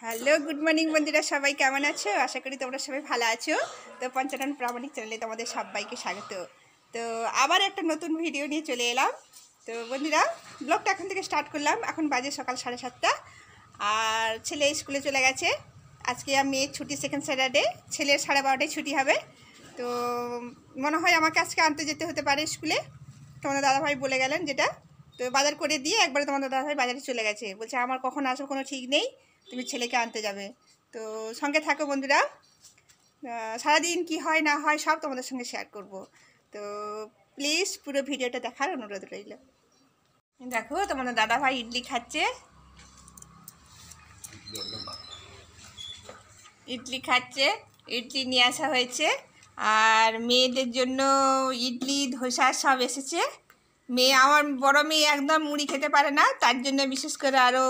Hello good morning বন্ধুরা, সবাই কেমন আছো? আশা করি তোমরা সবাই ভালো আছো। তো পঞ্চানন প্রামাণিক চ্যানেলে তোমাদের সবাইকে স্বাগত। তো আবার একটা নতুন ভিডিও নিয়ে চলে এলাম। তো বন্ধুরা, ব্লগটা এখন থেকে স্টার্ট করলাম। এখন বাজে সকাল 7:30 আর ছেলে স্কুলে চলে গেছে। আজকে আমি ছুটি, সেকেন্ড স্যাটারডে। ছেলের 12:30টায় ছুটি হবে। তো মনে হয় আমাকে আজকে আনতে যেতে হতে পারে স্কুলে। তোমাদের দাদাভাই বলে গেলেন যেটা। তো বাজার করে দিয়ে একবারে তোমাদের দাদাভাই বাজারে চলে গেছে। বলছে আমার কখন আসবো কোনো ঠিক নেই, তুমি ছেলেকে আনতে যাবে। তো সঙ্গে থাকো বন্ধুরা, সারাদিন কি হয় না হয় সব তোমাদের সঙ্গে শেয়ার করব। তো প্লিজ পুরো ভিডিওটা দেখার অনুরোধ রইল। দেখো তোমাদের দাদাভাই ইডলি খাচ্ছে। ইডলি নিয়ে আসা হয়েছে। আর মেয়েদের জন্য ইডলি ধোসা সব এসেছে। আমার বড় মেয়ে একদম মুড়ি খেতে পারে না, তার জন্য বিশেষ করে আরও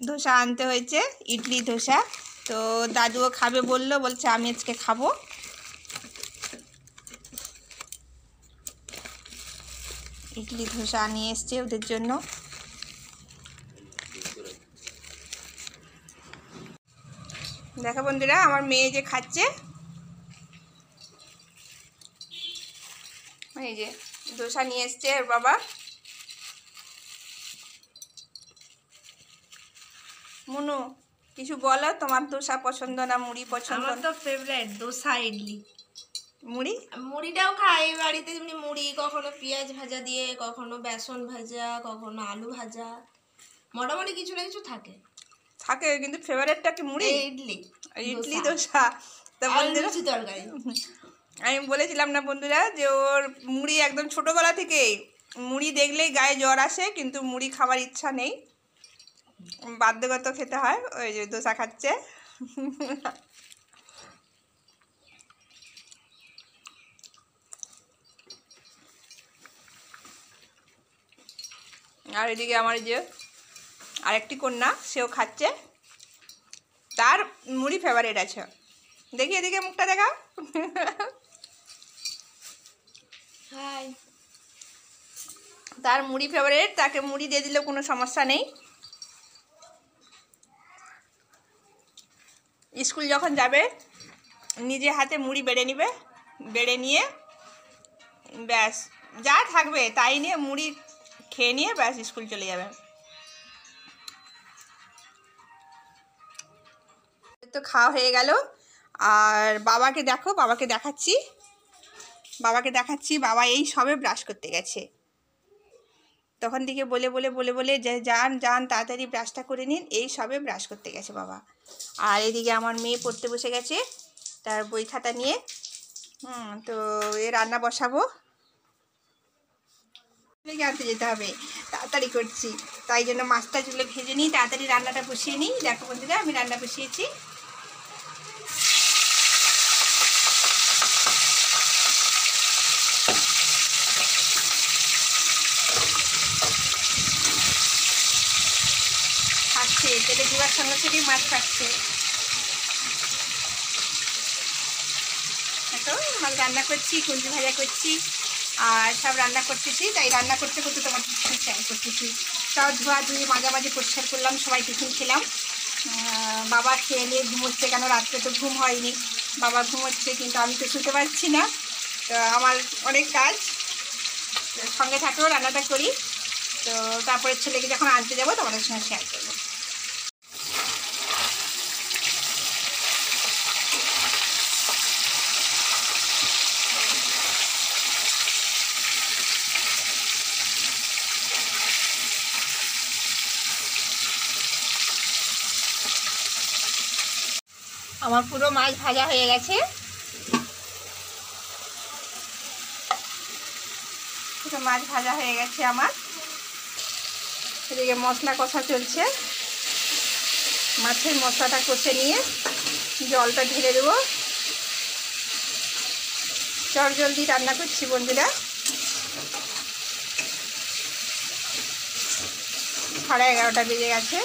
ধোসা আনতে হয়েছে, ইডলি ধোসা। তো দাদুও খাবে বলছে আমি আজকে খাবো। ইডলি ধোসা নিয়ে এসছে ওদের জন্য। দেখো বন্ধুরা, আমার মেয়ে যে খাচ্ছে, এই যে ধোসা নিয়ে এসছে ওর বাবা। মুনু, কিছু বলো, তোমার ধোসা পছন্দ না মুড়ি পছন্দ? আমার তো ফেভারিট ধোসা ইডলি। মুড়িটাও খাই বাড়িতে, এমনি মুড়ি কখনো পেঁয়াজ ভাজা দিয়ে, কখনো বেসন ভাজা, কখনো আলু ভাজা, মোটামুটি কিছু না কিছু থাকে। কিন্তু ফেভারিটটা কি মুড়ি? ইডলি ধোসা। তো বন্ধুরা, তরকারি। আমি বলেছিলাম না বন্ধুরা যে ওর মুড়ি একদম ছোটোবেলা থেকেই মুড়ি দেখলেই গায়ে জ্বর আসে, কিন্তু মুড়ি খাবার ইচ্ছা নেই, বাধ্যগত খেতে হয়। ওই যে ধোসা খাচ্ছে। আর এদিকে আমার যে আরেকটি কন্যা, সেও খাচ্ছে, তার মুড়ি ফেভারিট আছে। দেখি এদিকে মুখটা দেখা। হাই। তার মুড়ি ফেভারিট, তাকে মুড়ি দিয়ে দিলেও কোনো সমস্যা নেই। স্কুল যখন যাবে নিজে হাতে মুড়ি বেড়ে নিয়ে ব্যাস, যা থাকবে তাই নিয়ে মুড়ি খেয়ে নিয়ে ব্যাস স্কুল চলে যাবে। তো খাওয়া হয়ে গেল। আর বাবাকে দেখাচ্ছি। বাবা এই সবে ব্রাশ করতে গেছে। তখন থেকে বলে যে যান তাড়াতাড়ি ব্রাশটা করে নিন, এই সবে ব্রাশ করতে গেছে বাবা। আর এদিকে আমার মেয়ে পড়তে বসে গেছে তার বই খাতা নিয়ে। তো রান্না বসাবো, আনতে যেতে হবে, তাড়াতাড়ি করছি, তাই জন্য মাছটা চুলে ভেজে নিই, তাড়াতাড়ি রান্নাটা বসিয়ে নিই। দেখো বন্ধুরা, আমি রান্না বসিয়েছি। খাচ্ছে, তেলে দেওয়ার সঙ্গে সঙ্গে মাছ খাচ্ছে। তো মাছ রান্না করছি, কুঞ্জি ভাজা করছি, আর সব রান্না করতেছি। তাই রান্না করতে করতে তোমার শেয়ার করতেছি। সব ধোয়াধুয়ি মাঝামাঝি পরিষ্কার করলাম, সবাই টিফিন খেলাম। বাবা খেয়ে নিয়ে ঘুমোচ্ছে, কেন রাত্রে তো ঘুম হয়নি। বাবা ঘুমোচ্ছে, কিন্তু আমি তো শুতে পারছি না। তো আমার অনেক কাজ, সঙ্গে থাকলেও রান্নাটা করি। তো তারপরে ছেলেকে যখন আনতে যাবো তোমাদের সঙ্গে শেয়ার করবো। আমার পুরো মাছ ভাজা হয়ে গেছে। আমার এদিকে মশলা কষা চলছে। মাছের মশলাটা কষে নিয়ে জলটা ঢেলে দেবো। জলদি রান্না করছি বন্ধুরা। 11:30 বেজে গেছে।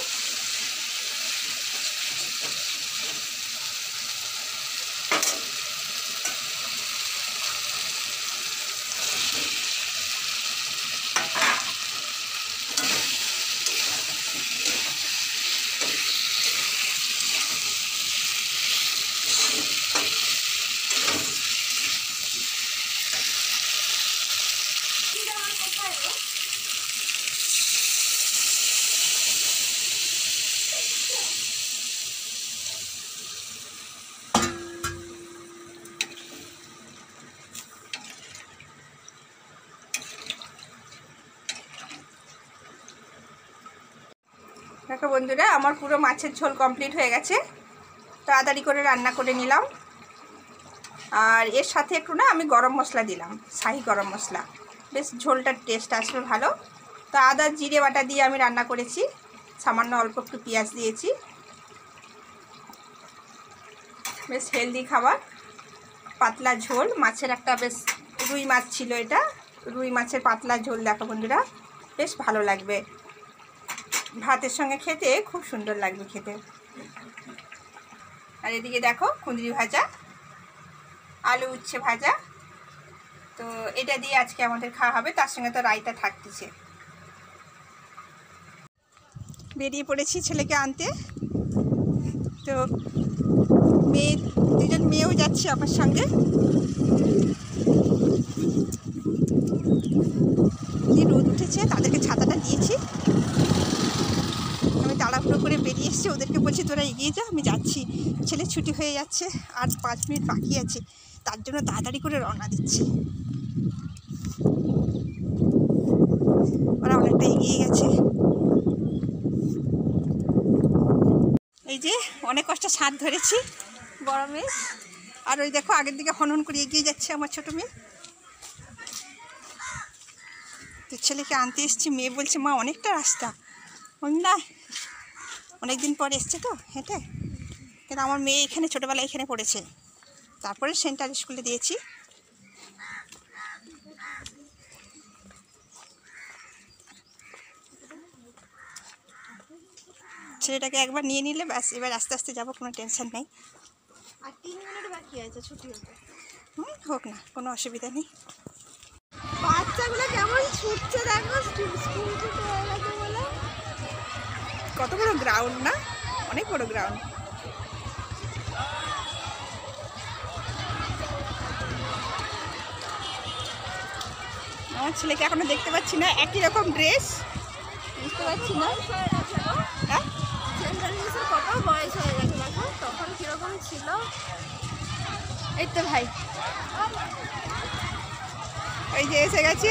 দেখো বন্ধুরা, আমার পুরো মাছের ঝোল কমপ্লিট হয়ে গেছে। তাড়াতাড়ি করে রান্না করে নিলাম। আর এর সাথে একটু না আমি গরম মশলা দিলাম, শাহি গরম মশলা, বেশ ঝোলটার টেস্ট আসবে ভালো। তো আদা জিরে বাটা দিয়ে আমি রান্না করেছি, সামান্য অল্প একটু পেঁয়াজ দিয়েছি। বেশ হেলদি খাবার, পাতলা ঝোল মাছের একটা, বেশ রুই মাছ ছিল এটা, রুই মাছের পাতলা ঝোল। দেখো বন্ধুরা, বেশ ভালো লাগবে, ভাতের সঙ্গে খেতে খুব সুন্দর লাগবে খেতে। আর এদিকে দেখো কুঁদরি ভাজা, আলু উচ্ছে ভাজা। তো এটা দিয়ে আজকে আমাদের খাওয়া হবে, তার সঙ্গে তো রায়তা থাকতেছে। বেরিয়ে পড়েছি ছেলেকে আনতে। তো দুজন মেয়েও যাচ্ছে আমার সঙ্গে। কি রোদ উঠেছে, তাদেরকে ছাতাটা দিয়েছি। আমি তাড়াহুড়ো করে বেরিয়ে এসেছি, ওদেরকে বলছি তোরা এগিয়ে যা, আমি যাচ্ছি। ছেলে ছুটি হয়ে যাচ্ছে, আর 5 মিনিট বাকি আছে, তার জন্য তাড়াতাড়ি করে রওনা দিচ্ছি। ওরা অনেকটা এগিয়ে গেছে। এই যে অনেক কষ্ট সাথ ধরেছি বড় মেয়ে, আর ওই দেখো আগের দিকে হনহন করে এগিয়ে যাচ্ছে আমার ছোটো মেয়ে। তো ছেলেকে আনতে এসেছি, মেয়ে বলছে মা অনেকটা রাস্তা। না, অনেকদিন পর এসছে তো হেঁটে। কিন্তু আমার মেয়ে এখানে ছোটোবেলায় এখানে পড়েছে, তারপরে সেন্ট্রাল স্কুলে দিয়েছি। ছেলেটাকে একবার নিয়ে নিলে ব্যাস, এবার আস্তে আস্তে যাবো, কোনো টেনশন নেই। আর 3 মিনিট বাকি আছে ছুটি হতে। হোক না, কোনো অসুবিধা নেই। বাচ্চাগুলো কেমন ছুটছে দেখো, স্কুল ছুটি হয়ে গেছে বলে। কত বড় গ্রাউন্ড না, অনেক বড় গ্রাউন্ড। আমার ছেলেকে এখনো দেখতে পাচ্ছি না, একই রকম ড্রেস, বুঝতে পারছি না। হ্যাঁ, সেন্ট্রাল মিসের কত বয়স হয়ে গেছে দেখো, তখন কিরকম ছিল। এই তো ভাই, ওই যে এসে গেছে।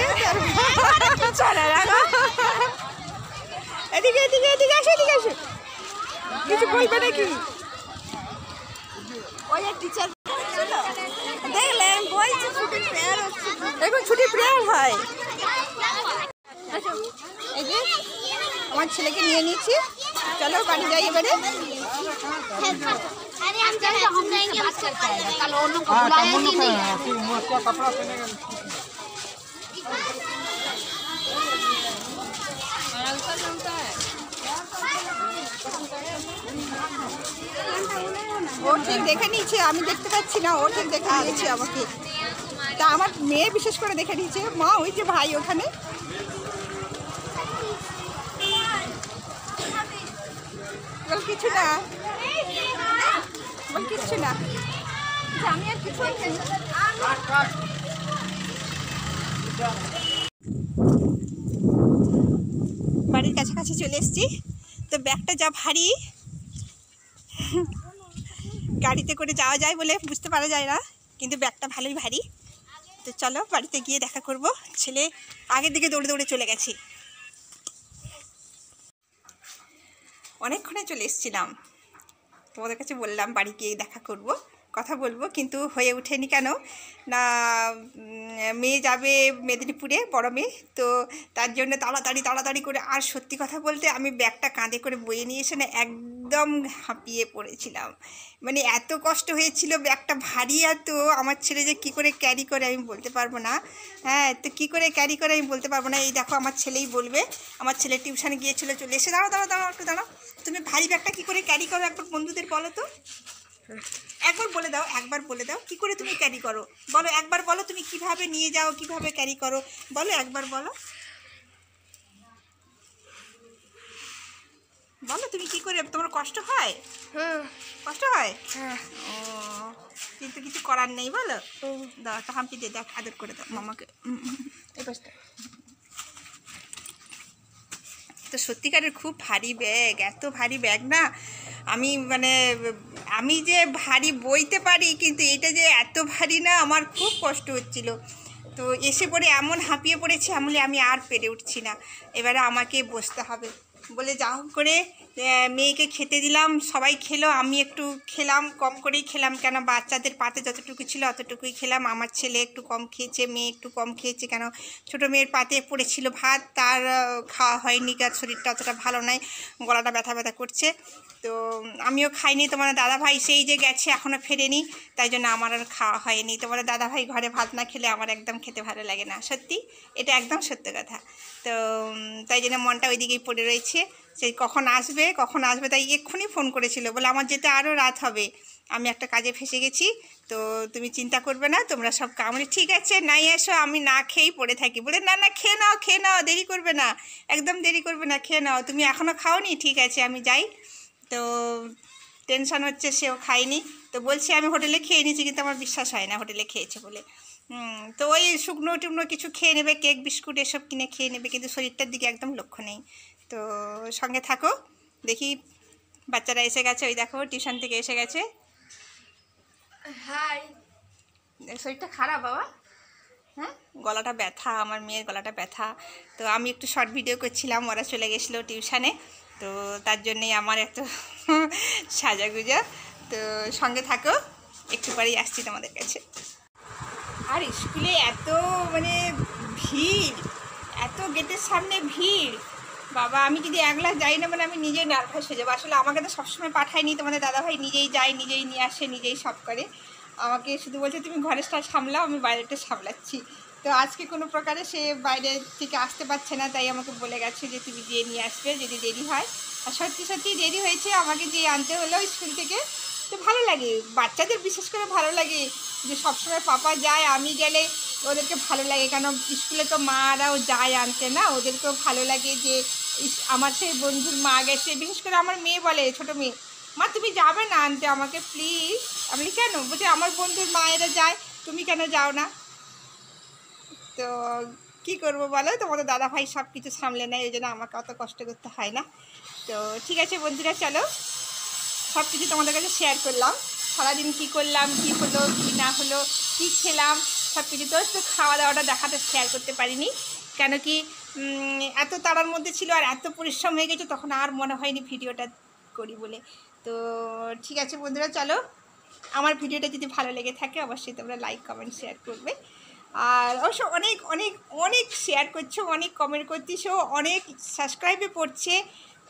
এদিকে এদিকে এদিকে আসো, এদিকে আসো। কিছু বলবে নাকি? ওই এক টিচার দেখলেন বলছে ছুটি প্রেয়ার হচ্ছে। এখন ছুটি প্রেয়ার হয়। এই যে আমার ছেলেকে নিয়ে নিয়েছি, চলো বাড়ি যাই এবারে। अरे हम जाएंगे, हम जाएंगे, बात करते हैं कल और लोग को बुलाया ही नहीं है। क्या कपड़ा पहनेगा? ও ঠিক দেখে নিয়েছে, আমি দেখতে পাচ্ছি না, ও ঠিক দেখে নিয়েছে আমাকে। তা আমার মেয়ে বিশেষ করে দেখে নিয়েছে। মা ওই যে ভাই ওখানে। বল কিছু না, বল কিচ্ছু না, আমি আর কিছু। বাড়ির কাছাকাছি চলে এসেছি। তো ব্যাগটা যা ভারী, গাড়িতে করে যাওয়া যায় বলে বুঝতে পারা যায় না, কিন্তু ব্যাগটা ভালোই ভারী। তো চলো বাড়িতে গিয়ে দেখা করব। ছেলে আগের দিকে দৌড়ে দৌড়ে চলে গেছি। অনেকক্ষণে চলে এসেছিলাম, তোমাদের কাছে বললাম বাড়ি গিয়ে দেখা করব, কথা বলবো, কিন্তু হয়ে ওঠেনি। কেন না, মেয়ে যাবে মেদিনীপুরে, বড় মেয়ে, তো তার জন্য তাড়াতাড়ি করে। আর সত্যি কথা বলতে আমি ব্যাগটা কাঁধে করে বয়ে নিয়ে এসে না একদম হাঁপিয়ে পড়েছিলাম। মানে এত কষ্ট হয়েছিল, ব্যাগটা ভারী, এত আমার ছেলে যে কী করে ক্যারি করে আমি বলতে পারবো না। হ্যাঁ, তো কী করে ক্যারি করে আমি বলতে পারবো না। এই দেখো আমার ছেলেই বলবে, আমার ছেলে টিউশনে গিয়েছিলো, চলে এসে। দাঁড়াও একটু দাঁড়াও, তুমি ভারী ব্যাগটা কী করে ক্যারি করো একবার বন্ধুদের বলো তো, একবার বলে দাও কী করে তুমি ক্যারি করো, বলো একবার, বলো তুমি কিভাবে নিয়ে যাও, কিভাবে ক্যারি করো, বলো একবার, বলো তুমি কি করে, তোমার কষ্ট হয়? কষ্ট হয়। ও, কিন্তু কিছু করার নেই, বলো। দাও একটা হাম্পি দিয়ে দেখ, আদর করে দাও মামাকে। এই পাশটা তো সত্যিকারের খুব ভারী ব্যাগ, এত ভারী ব্যাগ না, আমি যে ভারী বইতে পারি, কিন্তু এটা যে এত ভারী না, আমার খুব কষ্ট হচ্ছিল। তো এসে পড়ে এমন হাঁপিয়ে পড়েছি, আমি আর পেরে উঠছি না, এবারে আমাকে বসতে হবে বলে যা হোক করে মেয়েকে খেতে দিলাম, সবাই খেলো, আমি একটু খেলাম, কম করেই খেলাম, কেন বাচ্চাদের পাতে যতটুকু ছিল অতটুকুই খেলাম। আমার ছেলে একটু কম খেয়েছে, মেয়ে একটু কম খেয়েছে, কেন ছোটো মেয়ের পাতে পড়েছিল ভাত, তার খাওয়া হয়নি, কার শরীরটা অতটা ভালো নয়, গলাটা ব্যথা ব্যথা করছে। তো আমিও খাইনি। তোমাদের দাদাভাই সেই যে গেছে এখনও ফেরেনি, তাই জন্য আমার আর খাওয়া হয়নি। তোমাদের দাদাভাই ঘরে ভাত না খেলে আমার একদম খেতে ভালো লাগে না, সত্যি, এটা একদম সত্য কথা। তো তাই জন্য মনটা ওই দিকেই পড়ে রয়েছে, সেই কখন আসবে, তাই এক্ষুনি ফোন করেছিল, বলে আমার যেতে আরও রাত হবে, আমি একটা কাজে ফেসে গেছি, তো তুমি চিন্তা করবে না, তোমরা সব কামড়ে ঠিক আছে নাই এসো, আমি না খেয়েই পড়ে থাকি। বলে না না, খেয়ে নাও, দেরি করবে না, একদম দেরি করবে না, খেয়ে নাও, তুমি এখনও খাওনি, ঠিক আছে আমি যাই। তো টেনশন হচ্ছে, সেও খায়নি, তো বলছি আমি হোটেলে খেয়ে নিয়েছি, কিন্তু আমার বিশ্বাস হয় না হোটেলে খেয়েছে বলে। তো ওই শুকনো টুকনো কিছু খেয়ে নেবে, কেক বিস্কুট এসব কিনে খেয়ে নেবে, কিন্তু শরীরটার দিকে একদম লক্ষ্য নেই। তো সঙ্গে থাকো, দেখি বাচ্চারা এসে গেছে, ওই দেখো টিউশন থেকে এসে গেছে। হাই। শরীরটা খারাপ বাবা, হ্যাঁ গলাটা ব্যথা, আমার মেয়ের গলাটা ব্যথা। তো আমি একটু শর্ট ভিডিও করছিলাম, ওরা চলে গেছিলো টিউশনে, তো তার জন্যেই আমার একটু সাজাগুজা। তো সঙ্গে থাকো, একটু পরেই আসছি তোমাদের কাছে। আর স্কুলে এত মানে ভিড়, এত গেটের সামনে ভিড়, বাবা আমি যদি একলা যাই না, মানে আমি নিজেই নার্ভাস হয়ে যাবো। আসলে আমাকে তো সবসময় পাঠায়নি, তোমাদের দাদাভাই নিজেই যায়, নিজেই নিয়ে আসে, নিজেই সব করে, আমাকে শুধু বলছে তুমি ঘরেরটা সামলাও, আমি বাইরেটা সামলাচ্ছি। তো আজকে কোনো প্রকারে সে বাইরে থেকে আসতে পারছে না, তাই আমাকে বলে গেছে যে তুমি গিয়ে নিয়ে আসবে যদি দেরি হয়। আর সত্যি সত্যি দেরি হয়েছে, আমাকে গিয়ে আনতে হলো স্কুল থেকে। তো ভালো লাগে, বাচ্চাদের বিশেষ করে ভালো লাগে যে সবসময় পাপা যায়, আমি গেলে ওদেরকে ভালো লাগে, কেন স্কুলে তো মারাও যায় আনতে, না ওদেরকেও ভালো লাগে যে আমার সেই বন্ধুর মা গেছে। বিশেষ করে আমার মেয়ে বলে, ছোটো মেয়ে, মা তুমি যাবে না আনতে আমাকে প্লিজ? আমি কেন? বলছে আমার বন্ধুর মায়েরা যায়, তুমি কেন যাও না? তো কী করবো বলো, তোমাদের দাদাভাই সব কিছু সামলে নেয়, ওই জন্য আমাকে অত কষ্ট করতে হয় না। তো ঠিক আছে বন্ধুরা, চলো সব কিছু তোমাদের কাছে শেয়ার করলাম, সারাদিন কী করলাম, কী হলো কী না হলো, কী খেলাম, সব কিছু। তো একটু খাওয়া দাওয়াটা দেখাতে শেয়ার করতে পারিনি, কেন কি এত তাড়ার মধ্যে ছিল আর এত পরিশ্রম হয়ে গেছে, তখন আর মনে হয়নি ভিডিওটা করি বলে। তো ঠিক আছে বন্ধুরা, চলো আমার ভিডিওটা যদি ভালো লেগে থাকে অবশ্যই তোমরা লাইক কমেন্ট শেয়ার করবে। আর অবশ্য অনেক অনেক অনেক শেয়ার করছো, অনেক কমেন্ট করতেছো, অনেক সাবস্ক্রাইবে পড়ছে।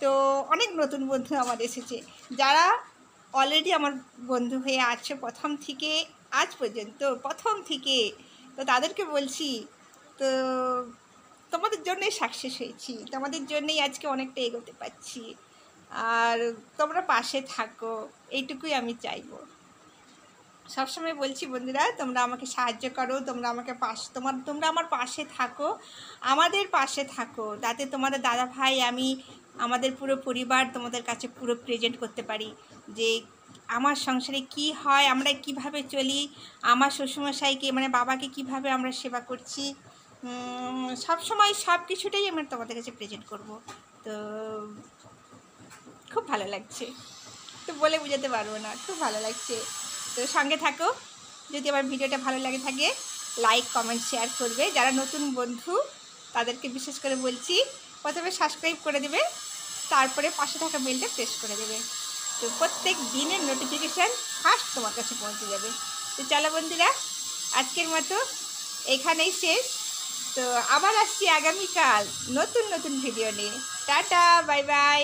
তো অনেক নতুন বন্ধু আমার এসেছে, যারা অলরেডি আমার বন্ধু হয়ে আছে প্রথম থেকে আজ পর্যন্ত, প্রথম থেকে, তো তাদেরকে বলছি, তো তোমাদের জন্যই সাকসেস হয়েছি, তোমাদের জন্যই আজকে অনেকটা এগোতে পারছি। আর তোমরা পাশে থাকো, এইটুকুই আমি চাইবো। সবসময় বলছি বন্ধুরা, তোমরা আমাকে সাহায্য করো, তোমরা আমাকে তোমরা আমার পাশে থাকো, আমাদের পাশে থাকো, তাতে তোমাদের দাদা ভাই আমি আমাদের পুরো পরিবার তোমাদের কাছে পুরো প্রেজেন্ট করতে পারি যে আমার সংসারে কি হয়, আমরা কিভাবে চলি, আমার শ্বশুরমশাইকে মানে বাবাকে কিভাবে আমরা সেবা করছি, সব সময় সব কিছুটাই আমরা তোমাদের কাছে প্রেজেন্ট করব। তো খুব ভালো লাগছে, তো বলে বোঝাতে পারবো না, খুব ভালো লাগছে। তো সঙ্গে থাকো, যদি আমার ভিডিওটা ভালো লাগে থাকে লাইক কমেন্ট শেয়ার করবে। যারা নতুন বন্ধু তাদেরকে বিশেষ করে বলছি, প্রথমে সাবস্ক্রাইব করে দেবে, তারপরে পাশে থাকা বেলটা প্রেস করে দেবে, তো প্রত্যেক দিনের নোটিফিকেশান ফার্স্ট তোমার কাছে পৌঁছে যাবে। তো চলো বন্ধুরা, আজকের মতো এখানেই শেষ। তো আবার আসছি আগামীকাল নতুন নতুন ভিডিও নিয়ে। Tata, bye bye.